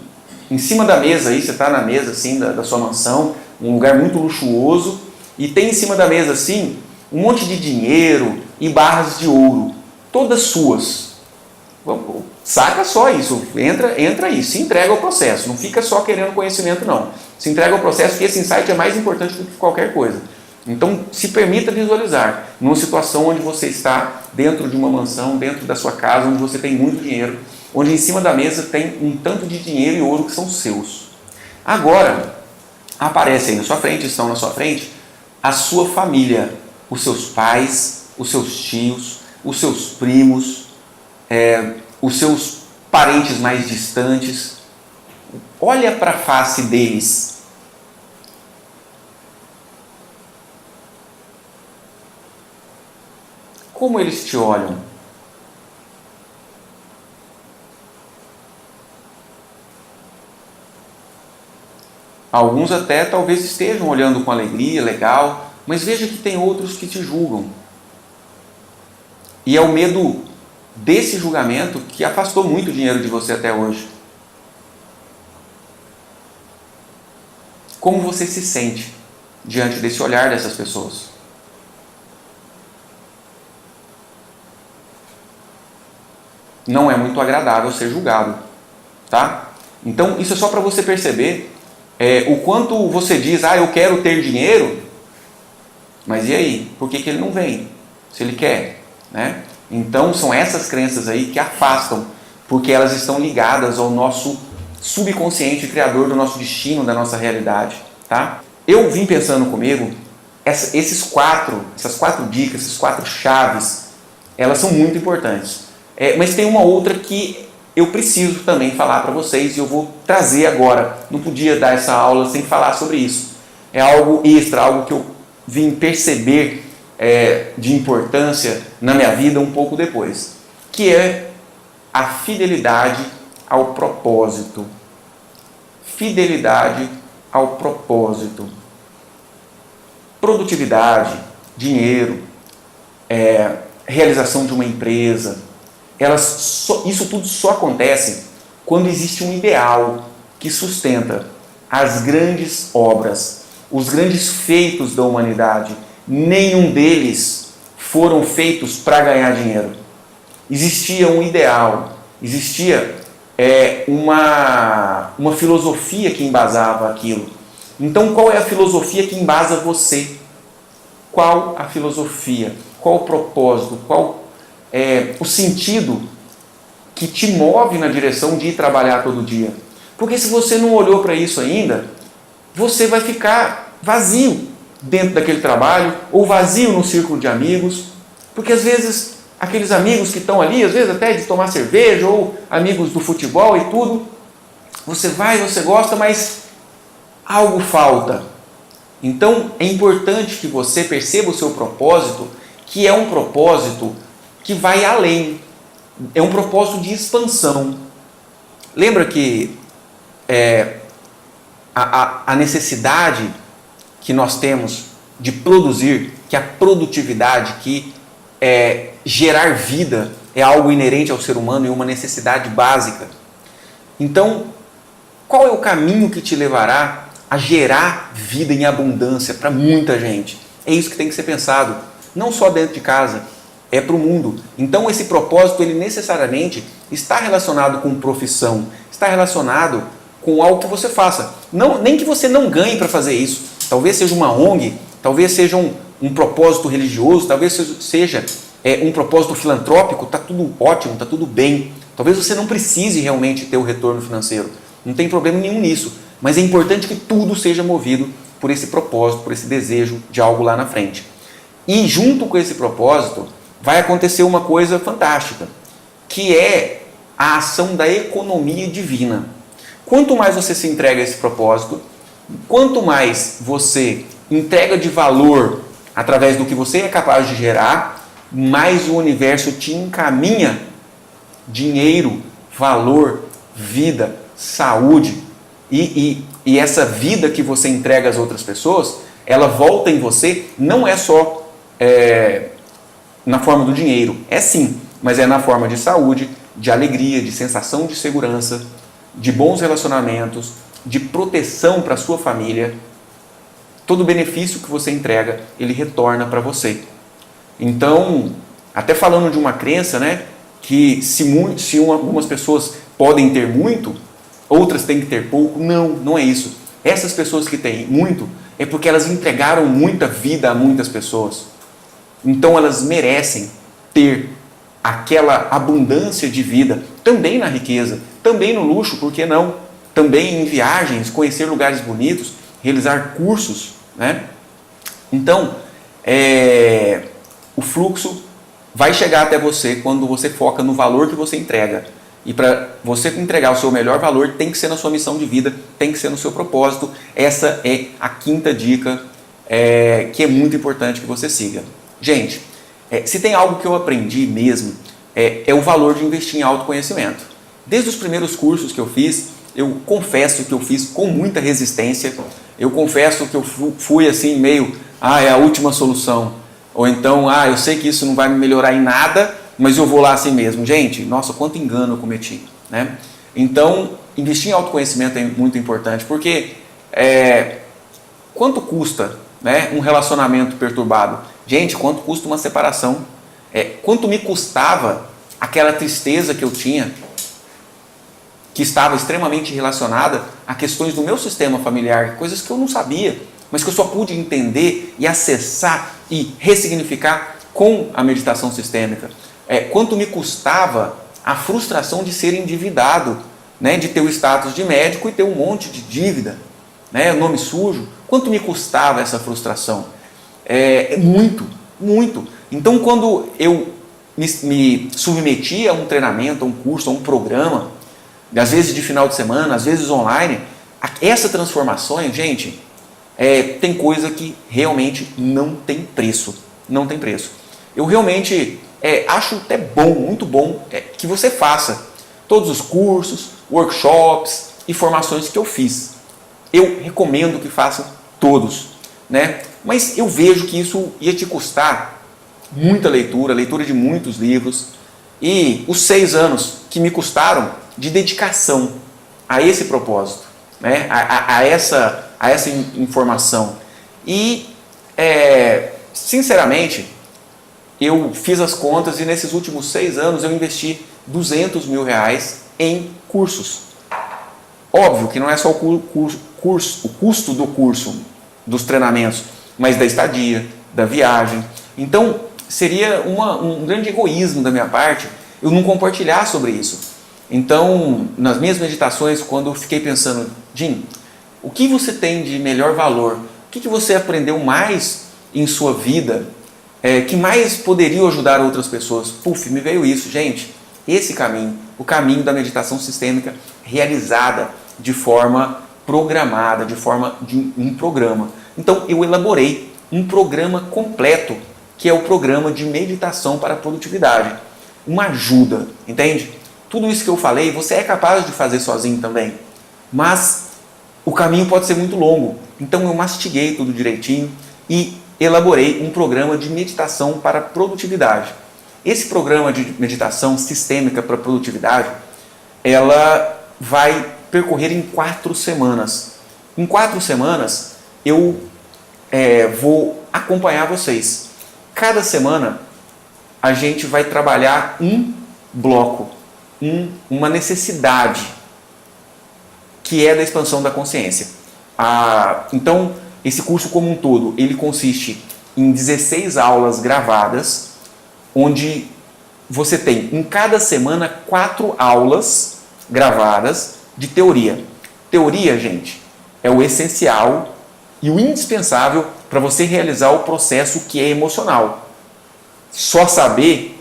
em cima da mesa aí, você está na mesa assim da sua mansão, um lugar muito luxuoso, e tem em cima da mesa assim um monte de dinheiro e barras de ouro, todas suas. Saca só isso, entra aí, se entrega ao processo, não fica só querendo conhecimento não. Se entrega ao processo, porque esse insight é mais importante do que qualquer coisa. Então, se permita visualizar numa situação onde você está dentro de uma mansão, dentro da sua casa, onde você tem muito dinheiro, onde em cima da mesa tem um tanto de dinheiro e ouro que são seus. Agora, aparece aí na sua frente, estão na sua frente, a sua família, os seus pais, os seus tios, os seus primos, os seus parentes mais distantes. Olha para a face deles. Como eles te olham? Alguns até talvez estejam olhando com alegria, legal, mas veja que tem outros que te julgam. E é o medo desse julgamento que afastou muito dinheiro de você até hoje. Como você se sente diante desse olhar dessas pessoas? Não é muito agradável ser julgado, tá? Então, isso é só para você perceber o quanto você diz, eu quero ter dinheiro, mas e aí? Por que ele não vem? Se ele quer, né? Então, são essas crenças aí que afastam, porque elas estão ligadas ao nosso subconsciente criador do nosso destino, da nossa realidade, tá? Eu vim pensando comigo, essas quatro dicas, essas 4 chaves, elas são muito importantes. Mas tem uma outra que eu preciso também falar para vocês e eu vou trazer agora. Não podia dar essa aula sem falar sobre isso. É algo extra, algo que eu vim perceber de importância na minha vida um pouco depois, que é a fidelidade ao propósito. Fidelidade ao propósito. Produtividade, dinheiro, realização de uma empresa, isso tudo só acontece quando existe um ideal que sustenta as grandes obras, os grandes feitos da humanidade. Nenhum deles foram feitos para ganhar dinheiro. Existia um ideal, existia uma filosofia que embasava aquilo. Então, qual é a filosofia que embasa você? Qual a filosofia? Qual o propósito? Qual o sentido que te move na direção de ir trabalhar todo dia? Porque se você não olhou para isso ainda, você vai ficar vazio dentro daquele trabalho, ou vazio no círculo de amigos, porque às vezes aqueles amigos que estão ali, às vezes até de tomar cerveja, ou amigos do futebol e tudo, você vai, você gosta, mas algo falta. Então é importante que você perceba o seu propósito, que é um propósito que vai além, é um propósito de expansão. Lembra que a necessidade que nós temos de produzir, que a produtividade, que gerar vida é algo inerente ao ser humano e uma necessidade básica. Então, qual é o caminho que te levará a gerar vida em abundância para muita gente? É isso que tem que ser pensado, não só dentro de casa, é para o mundo. Então, esse propósito, ele necessariamente está relacionado com profissão, está relacionado com algo que você faça. Nem que você não ganhe para fazer isso. Talvez seja uma ONG, talvez seja um propósito religioso, talvez seja um propósito filantrópico, está tudo ótimo, está tudo bem. Talvez você não precise realmente ter o retorno financeiro. Não tem problema nenhum nisso. Mas é importante que tudo seja movido por esse propósito, por esse desejo de algo lá na frente. E junto com esse propósito, vai acontecer uma coisa fantástica, que é a ação da economia divina. Quanto mais você se entrega a esse propósito, quanto mais você entrega de valor através do que você é capaz de gerar, mais o universo te encaminha dinheiro, valor, vida, saúde. E essa vida que você entrega às outras pessoas, ela volta em você, não é só na forma do dinheiro, é sim, mas é na forma de saúde, de alegria, de sensação de segurança, de bons relacionamentos, de proteção para a sua família. Todo benefício que você entrega, ele retorna para você. Então, até falando de uma crença, né, que se algumas pessoas podem ter muito, outras têm que ter pouco, não é isso. Essas pessoas que têm muito, é porque elas entregaram muita vida a muitas pessoas. Então elas merecem ter aquela abundância de vida, também na riqueza, também no luxo, por que não? Também em viagens, conhecer lugares bonitos, realizar cursos, né? Então, o fluxo vai chegar até você quando você foca no valor que você entrega. E para você entregar o seu melhor valor, tem que ser na sua missão de vida, tem que ser no seu propósito. Essa é a quinta dica que é muito importante que você siga. Gente, se tem algo que eu aprendi mesmo, é o valor de investir em autoconhecimento. Desde os primeiros cursos que eu fiz, eu confesso que eu fiz com muita resistência. Eu confesso que eu fui assim meio, é a última solução. Ou então, eu sei que isso não vai me melhorar em nada, mas eu vou lá assim mesmo. Gente, nossa, quanto engano eu cometi, né? Então, investir em autoconhecimento é muito importante, porque quanto custa, né, um relacionamento perturbado? Gente, quanto custa uma separação? Quanto me custava aquela tristeza que eu tinha, que estava extremamente relacionada a questões do meu sistema familiar, coisas que eu não sabia, mas que eu só pude entender e acessar e ressignificar com a meditação sistêmica. Quanto me custava a frustração de ser endividado, né, de ter o status de médico e ter um monte de dívida, né, nome sujo. Quanto me custava essa frustração? Muito, muito. Então, quando eu me submetia a um treinamento, a um curso, a um programa, às vezes de final de semana, às vezes online, essa transformação, gente, tem coisa que realmente não tem preço. Não tem preço. Eu realmente acho até muito bom que você faça todos os cursos, workshops e formações que eu fiz. Eu recomendo que faça todos, né? Mas eu vejo que isso ia te custar muita leitura de muitos livros, e os 6 anos que me custaram de dedicação a esse propósito, né? a essa informação. E, sinceramente, eu fiz as contas e nesses últimos 6 anos eu investi R$200 mil em cursos. Óbvio que não é só o custo do curso, dos treinamentos, mas da estadia, da viagem. Então, seria um grande egoísmo da minha parte eu não compartilhar sobre isso. Então, nas minhas meditações, quando eu fiquei pensando, Jim, o que você tem de melhor valor? O que você aprendeu mais em sua vida, que mais poderia ajudar outras pessoas? Me veio isso, gente. Esse caminho, o caminho da meditação sistêmica realizada de forma programada, de forma de um programa. Então, eu elaborei um programa completo, que é o programa de meditação para a produtividade. Uma ajuda, entende? Tudo isso que eu falei, você é capaz de fazer sozinho também. Mas o caminho pode ser muito longo. Então, eu mastiguei tudo direitinho e elaborei um programa de meditação para a produtividade. Esse programa de meditação sistêmica para a produtividade, ela vai percorrer em 4 semanas. Em 4 semanas, eu vou acompanhar vocês. Cada semana, a gente vai trabalhar um bloco, uma necessidade, que é da expansão da consciência. Então, esse curso como um todo, ele consiste em 16 aulas gravadas, onde você tem em cada semana 4 aulas gravadas de teoria. Teoria, gente, é o essencial e o indispensável para você realizar o processo que é emocional. Só saber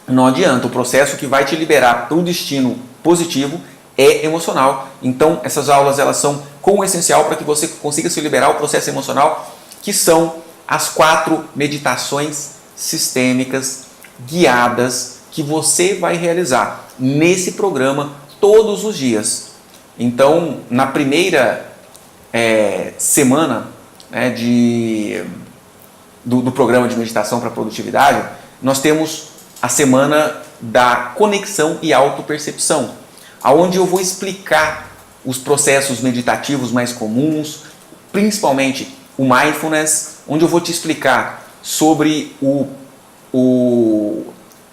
não adianta, o processo que vai te liberar para o destino positivo é emocional. Então, essas aulas elas são com o essencial para que você consiga se liberar o processo emocional, que são as 4 meditações sistêmicas guiadas que você vai realizar nesse programa todos os dias. Então, na primeira semana, né, do programa de meditação para produtividade, nós temos a semana da conexão e autopercepção, aonde eu vou explicar os processos meditativos mais comuns, principalmente o mindfulness, onde eu vou te explicar sobre o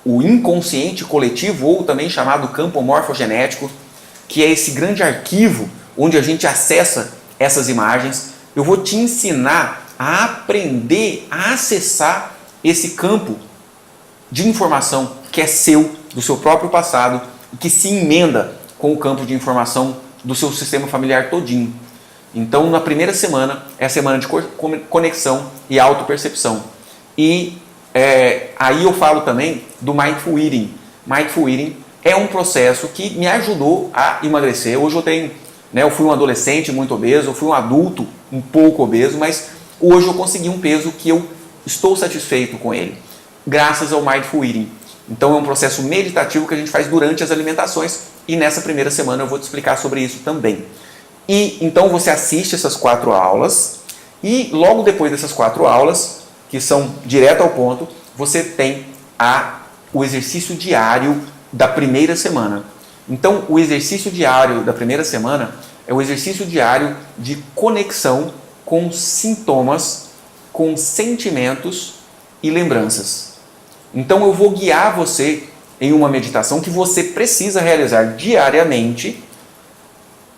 inconsciente coletivo, ou também chamado campo morfogenético, que é esse grande arquivo onde a gente acessa essas imagens. Eu vou te ensinar a aprender a acessar esse campo de informação que é seu, do seu próprio passado, e que se emenda com o campo de informação do seu sistema familiar todinho. Então, na primeira semana, é a semana de conexão e autopercepção. E aí eu falo também do Mindful Eating. Mindful Eating é um processo que me ajudou a emagrecer. Hoje eu fui um adolescente muito obeso, eu fui um adulto um pouco obeso, mas hoje eu consegui um peso que eu estou satisfeito com ele, graças ao Mindful Eating. Então é um processo meditativo que a gente faz durante as alimentações, e nessa primeira semana eu vou te explicar sobre isso também. E então você assiste essas 4 aulas, e logo depois dessas 4 aulas, que são direto ao ponto, você tem o exercício diário da primeira semana. Então o exercício diário da primeira semana é o exercício diário de conexão com sintomas, com sentimentos e lembranças. Então eu vou guiar você em uma meditação que você precisa realizar diariamente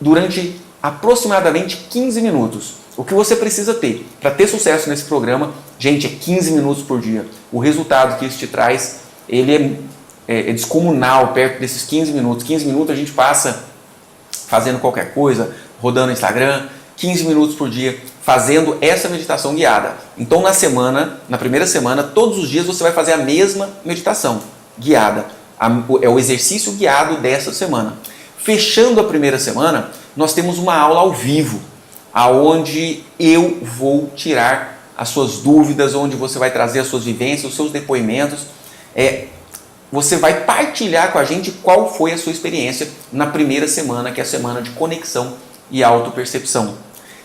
durante aproximadamente 15 minutos. O que você precisa ter para ter sucesso nesse programa, gente, é 15 minutos por dia. O resultado que isso te traz, ele é descomunal perto desses 15 minutos. 15 minutos a gente passa fazendo qualquer coisa, rodando Instagram, 15 minutos por dia fazendo essa meditação guiada. Então na primeira semana, todos os dias você vai fazer a mesma meditação guiada. É o exercício guiado dessa semana. Fechando a primeira semana, nós temos uma aula ao vivo, aonde eu vou tirar as suas dúvidas, onde você vai trazer as suas vivências, os seus depoimentos. Você vai partilhar com a gente qual foi a sua experiência na primeira semana, que é a semana de conexão e autopercepção.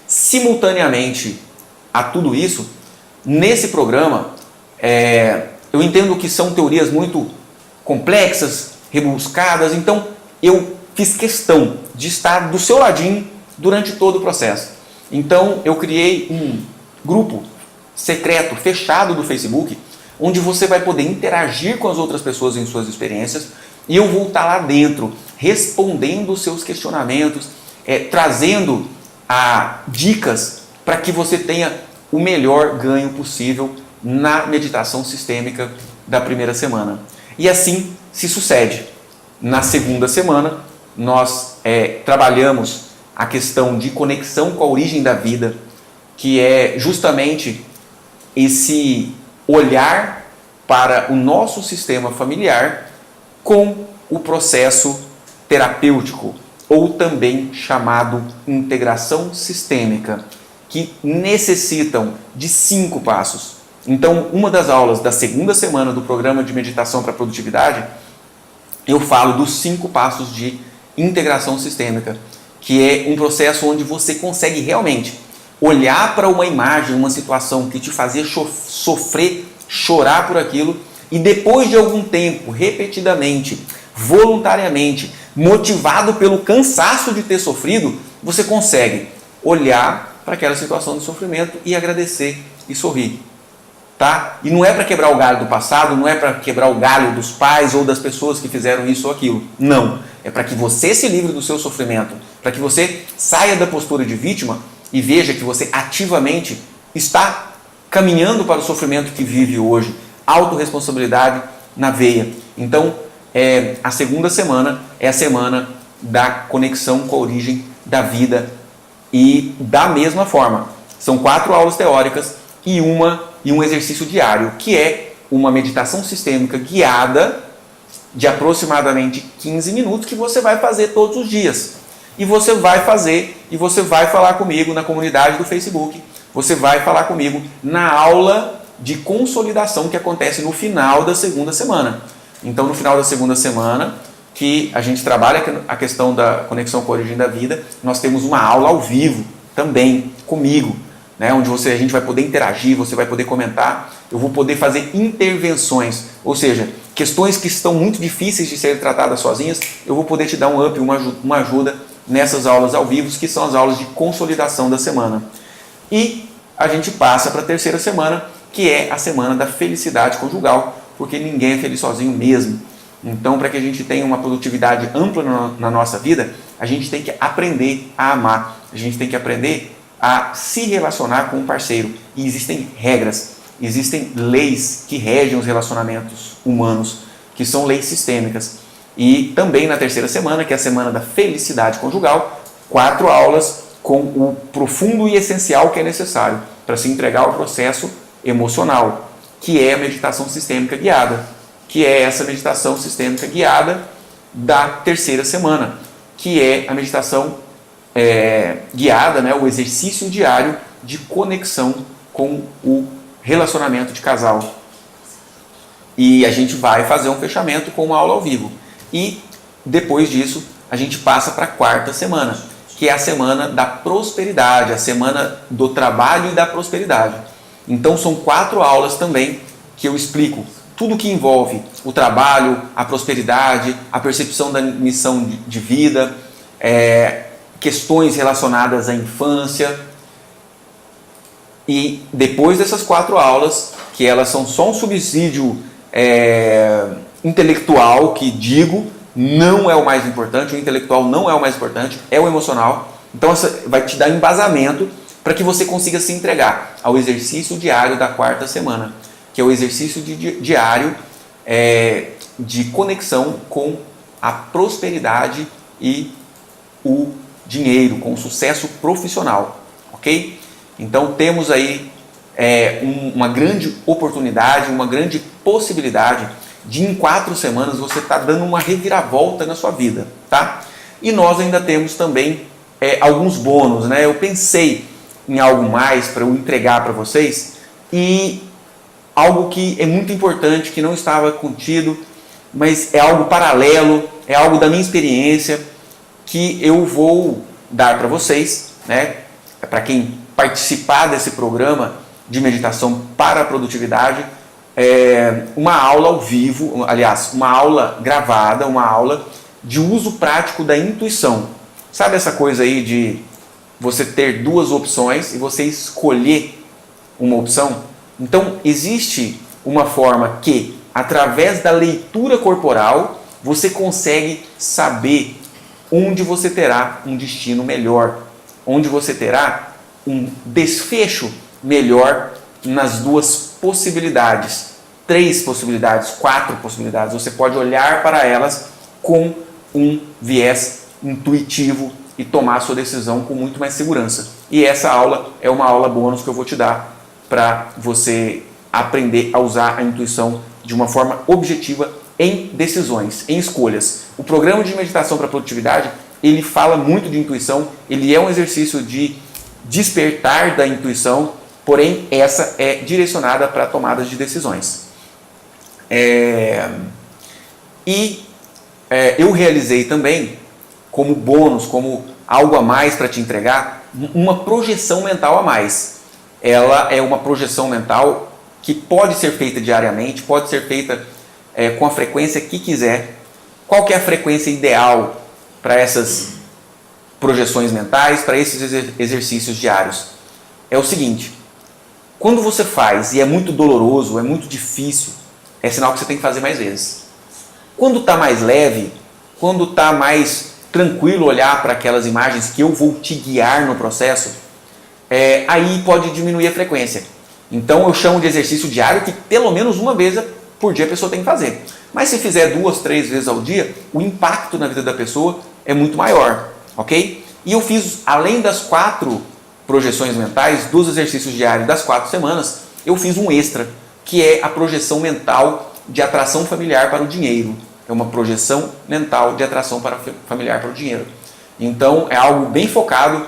Simultaneamente a tudo isso, nesse programa, eu entendo que são teorias muito complexas, rebuscadas, então eu fiz questão de estar do seu ladinho durante todo o processo. Então eu criei um grupo secreto, fechado do Facebook, onde você vai poder interagir com as outras pessoas em suas experiências, e eu vou estar lá dentro, respondendo os seus questionamentos, trazendo dicas para que você tenha o melhor ganho possível na meditação sistêmica da primeira semana. E assim se sucede. Na segunda semana, nós trabalhamos a questão de conexão com a origem da vida, que é justamente esse olhar para o nosso sistema familiar com o processo terapêutico, ou também chamado integração sistêmica, que necessitam de 5 passos. Então, uma das aulas da segunda semana do programa de meditação para a produtividade, eu falo dos 5 passos de integração sistêmica, que é um processo onde você consegue realmente olhar para uma imagem, uma situação que te fazia sofrer, chorar por aquilo, e depois de algum tempo, repetidamente, voluntariamente, motivado pelo cansaço de ter sofrido, você consegue olhar para aquela situação de sofrimento e agradecer e sorrir. Tá? E não é para quebrar o galho do passado, não é para quebrar o galho dos pais ou das pessoas que fizeram isso ou aquilo. Não. É para que você se livre do seu sofrimento, para que você saia da postura de vítima e veja que você ativamente está caminhando para o sofrimento que vive hoje. Autorresponsabilidade na veia. Então, a segunda semana é a semana da conexão com a origem da vida. E da mesma forma, são 4 aulas teóricas e um exercício diário, que é uma meditação sistêmica guiada de aproximadamente 15 minutos que você vai fazer todos os dias. E você vai fazer, e você vai falar comigo na comunidade do Facebook, você vai falar comigo na aula de consolidação que acontece no final da segunda semana. Então, no final da segunda semana, que a gente trabalha a questão da conexão com a origem da vida, nós temos uma aula ao vivo também comigo, né, onde a gente vai poder interagir, você vai poder comentar, eu vou poder fazer intervenções, ou seja, questões que estão muito difíceis de serem tratadas sozinhas, eu vou poder te dar um up, uma ajuda nessas aulas ao vivo, que são as aulas de consolidação da semana. E a gente passa para a terceira semana, que é a semana da felicidade conjugal, porque ninguém é feliz sozinho mesmo. Então, para que a gente tenha uma produtividade ampla na nossa vida, a gente tem que aprender a amar, a gente tem que aprender a se relacionar com um parceiro. E existem regras, existem leis que regem os relacionamentos humanos, que são leis sistêmicas. E também na terceira semana, que é a semana da felicidade conjugal, 4 aulas com o profundo e essencial que é necessário para se entregar ao processo emocional, que é a meditação sistêmica guiada, que é essa meditação sistêmica guiada da terceira semana, que é a meditação guiada, né, o exercício diário de conexão com o relacionamento de casal. E a gente vai fazer um fechamento com uma aula ao vivo. E depois disso, a gente passa para a quarta semana, que é a semana da prosperidade, a semana do trabalho e da prosperidade. Então, são 4 aulas também que eu explico tudo que envolve o trabalho, a prosperidade, a percepção da missão de vida, questões relacionadas à infância. E depois dessas 4 aulas, que elas são só um subsídio intelectual, que digo, não é o mais importante, o intelectual não é o mais importante, é o emocional. Então, essa vai te dar embasamento para que você consiga se entregar ao exercício diário da quarta semana, que é o exercício diário de conexão com a prosperidade e o dinheiro, com o sucesso profissional, ok? Então, temos aí uma grande oportunidade, uma grande possibilidade de em 4 semanas você estar dando uma reviravolta na sua vida, tá? E nós ainda temos também alguns bônus, né? Eu pensei em algo mais para eu entregar para vocês e algo que é muito importante, que não estava contido, mas é algo paralelo, é algo da minha experiência que eu vou dar para vocês, né? Para quem participar desse programa de meditação para a produtividade, uma aula ao vivo, aliás, uma aula gravada, uma aula de uso prático da intuição. Sabe essa coisa aí de você ter 2 opções e você escolher uma opção? Então, existe uma forma que, através da leitura corporal, você consegue saber onde você terá um destino melhor, onde você terá um desfecho melhor nas 2 possibilidades, 3 possibilidades, 4 possibilidades. Você pode olhar para elas com um viés intuitivo e tomar a sua decisão com muito mais segurança. E essa aula é uma aula bônus que eu vou te dar para você aprender a usar a intuição de uma forma objetiva em decisões, em escolhas. O programa de meditação para a produtividade, ele fala muito de intuição, ele é um exercício de despertar da intuição, porém essa é direcionada para tomadas de decisões. Eu realizei também, como bônus, como algo a mais para te entregar, uma projeção mental a mais. Ela é uma projeção mental que pode ser feita diariamente, pode ser feita com a frequência que quiser. Qual que é a frequência ideal para essas projeções mentais, para esses exercícios diários? É o seguinte: quando você faz e é muito doloroso, é muito difícil, é sinal que você tem que fazer mais vezes. Quando está mais leve, quando está mais tranquilo olhar para aquelas imagens que eu vou te guiar no processo, aí pode diminuir a frequência. Então eu chamo de exercício diário que pelo menos uma vez por dia a pessoa tem que fazer. Mas se fizer 2, 3 vezes ao dia, o impacto na vida da pessoa é muito maior, ok? E eu fiz, além das 4 projeções mentais, dos exercícios diários das 4 semanas, eu fiz um extra, que é a projeção mental de atração familiar para o dinheiro. É uma projeção mental de atração familiar para o dinheiro. Então, é algo bem focado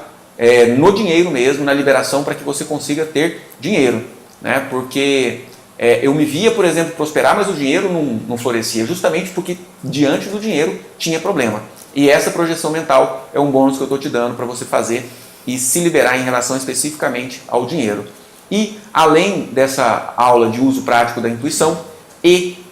no dinheiro mesmo, na liberação para que você consiga ter dinheiro, né? Porque eu me via, por exemplo, prosperar, mas o dinheiro não florescia, justamente porque diante do dinheiro tinha problema. E essa projeção mental é um bônus que eu estou te dando para você fazer e se liberar em relação especificamente ao dinheiro. E além dessa aula de uso prático da intuição e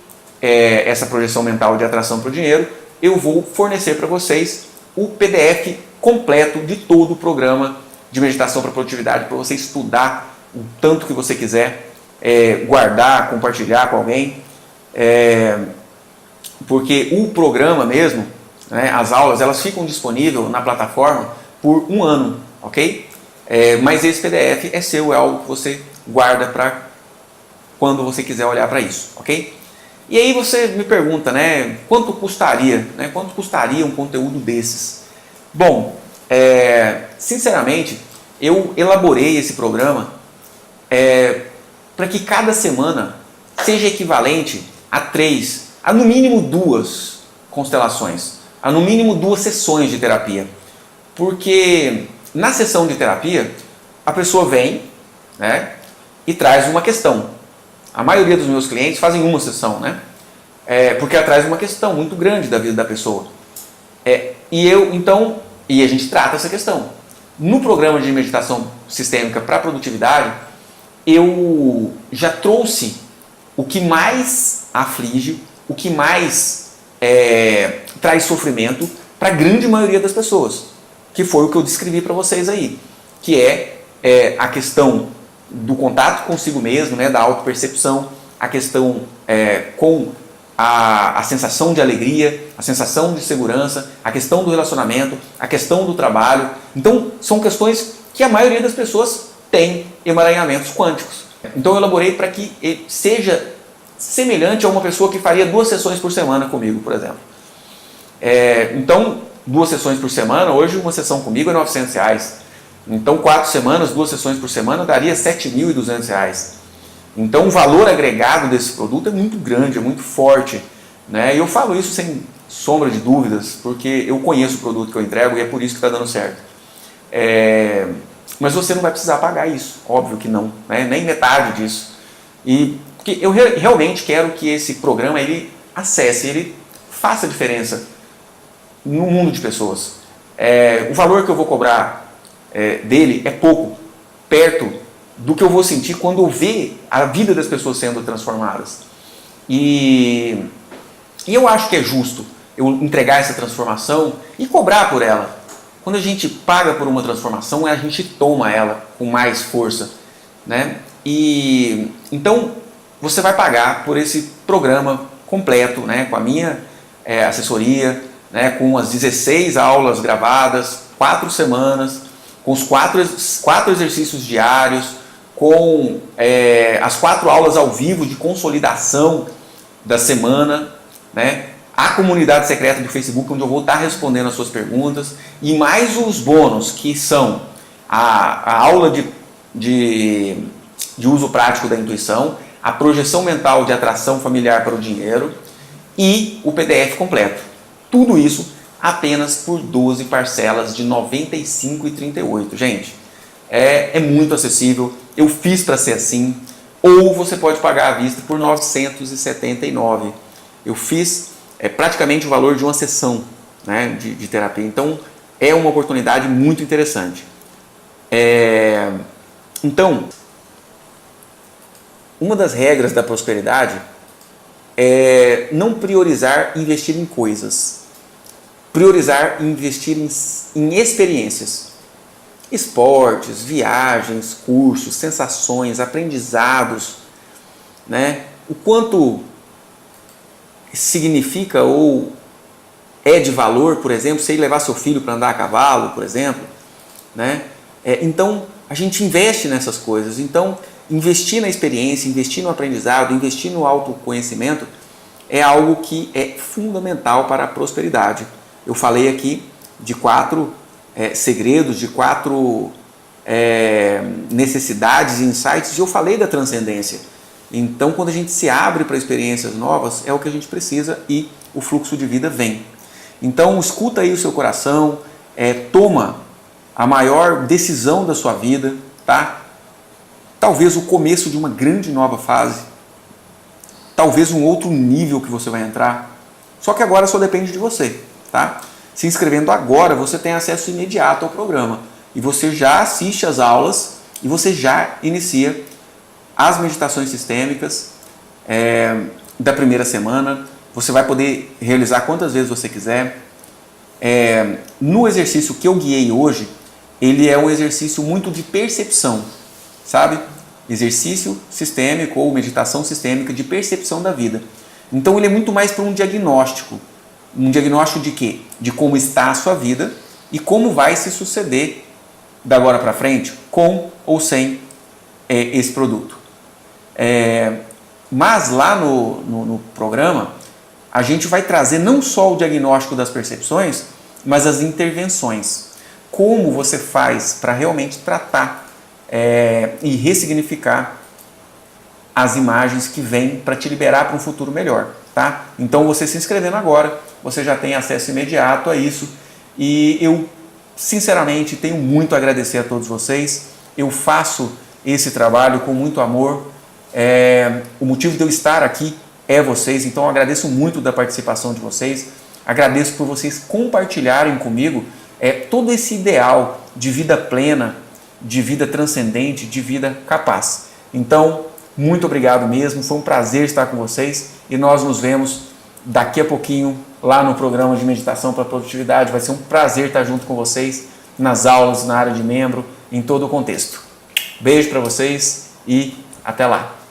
essa projeção mental de atração para o dinheiro, eu vou fornecer para vocês o PDF completo de todo o programa de meditação para produtividade, para você estudar o tanto que você quiser, guardar, compartilhar com alguém, porque o programa mesmo, né, as aulas, elas ficam disponíveis na plataforma por 1 ano, ok? Mas esse PDF é seu, é algo que você guarda para quando você quiser olhar para isso, ok? E aí você me pergunta, né, quanto custaria? Né, quanto custaria um conteúdo desses? Bom, sinceramente, eu elaborei esse programa para que cada semana seja equivalente a 3, a no mínimo 2 constelações, a no mínimo 2 sessões de terapia. Porque na sessão de terapia, a pessoa vem, né, e traz uma questão. A maioria dos meus clientes fazem uma sessão, né? Porque ela traz uma questão muito grande da vida da pessoa. E a gente trata essa questão. No programa de meditação sistêmica para produtividade, eu já trouxe o que mais aflige, o que mais traz sofrimento para a grande maioria das pessoas, que foi o que eu descrevi para vocês aí, que é a questão do contato consigo mesmo, né, da autopercepção, a questão com a sensação de alegria, a sensação de segurança, a questão do relacionamento, a questão do trabalho. Então, são questões que a maioria das pessoas tem emaranhamentos quânticos. Então, eu elaborei para que ele seja semelhante a uma pessoa que faria 2 sessões por semana comigo, por exemplo. Então, 2 sessões por semana, hoje uma sessão comigo é R$900. Então, 4 semanas, 2 sessões por semana, daria R$7.200. Então, o valor agregado desse produto é muito grande, é muito forte, né? E eu falo isso sem sombra de dúvidas, porque eu conheço o produto que eu entrego e é por isso que está dando certo. Mas você não vai precisar pagar isso, óbvio que não, né? Nem metade disso. Porque eu realmente quero que esse programa ele acesse, ele faça diferença no mundo de pessoas. O valor que eu vou cobrar dele é pouco, perto do que eu vou sentir quando eu ver a vida das pessoas sendo transformadas. E eu acho que é justo eu entregar essa transformação e cobrar por ela. Quando a gente paga por uma transformação, a gente toma ela com mais força, né? E então você vai pagar por esse programa completo, né? Com a minha assessoria, né? Com as 16 aulas gravadas, 4 semanas, com os 4 exercícios diários, com as 4 aulas ao vivo de consolidação da semana, né? A comunidade secreta do Facebook, onde eu vou estar respondendo as suas perguntas, e mais os bônus, que são a aula de uso prático da intuição, a projeção mental de atração familiar para o dinheiro e o PDF completo. Tudo isso apenas por 12 parcelas de R$ 95,38. Gente, é muito acessível. Eu fiz para ser assim. Ou você pode pagar à vista por R$ 979. Eu fiz praticamente o valor de uma sessão, né, de terapia. Então, é uma oportunidade muito interessante. Então, uma das regras da prosperidade é não priorizar investir em coisas. Priorizar investir em experiências. Esportes, viagens, cursos, sensações, aprendizados, né? O quanto significa ou é de valor, por exemplo, você ir levar seu filho para andar a cavalo, por exemplo, né? Então, a gente investe nessas coisas. Então, investir na experiência, investir no aprendizado, investir no autoconhecimento é algo que é fundamental para a prosperidade. Eu falei aqui de 4 segredos, de 4 necessidades e insights, e eu falei da transcendência. Então, quando a gente se abre para experiências novas, é o que a gente precisa e o fluxo de vida vem. Então, escuta aí o seu coração, toma a maior decisão da sua vida, tá? Talvez o começo de uma grande nova fase, talvez um outro nível que você vai entrar, só que agora só depende de você, tá? Se inscrevendo agora, você tem acesso imediato ao programa e você já assiste às aulas e você já inicia as meditações sistêmicas da primeira semana. Você vai poder realizar quantas vezes você quiser. No exercício que eu guiei hoje, ele é um exercício muito de percepção, sabe? Exercício sistêmico ou meditação sistêmica de percepção da vida. Então ele é muito mais para um diagnóstico. Um diagnóstico de quê? De como está a sua vida e como vai se suceder da agora para frente, com ou sem esse produto. Mas lá no programa, a gente vai trazer não só o diagnóstico das percepções, mas as intervenções. Como você faz para realmente tratar e ressignificar as imagens que vêm para te liberar para um futuro melhor, tá? Então, você se inscrevendo agora, você já tem acesso imediato a isso e eu, sinceramente, tenho muito a agradecer a todos vocês. Eu faço esse trabalho com muito amor. O motivo de eu estar aqui é vocês, então eu agradeço muito da participação de vocês, agradeço por vocês compartilharem comigo todo esse ideal de vida plena, de vida transcendente, de vida capaz. Então, muito obrigado mesmo, foi um prazer estar com vocês e nós nos vemos daqui a pouquinho lá no programa de meditação para a produtividade. Vai ser um prazer estar junto com vocês nas aulas, na área de membro, em todo o contexto. Beijo para vocês e até lá!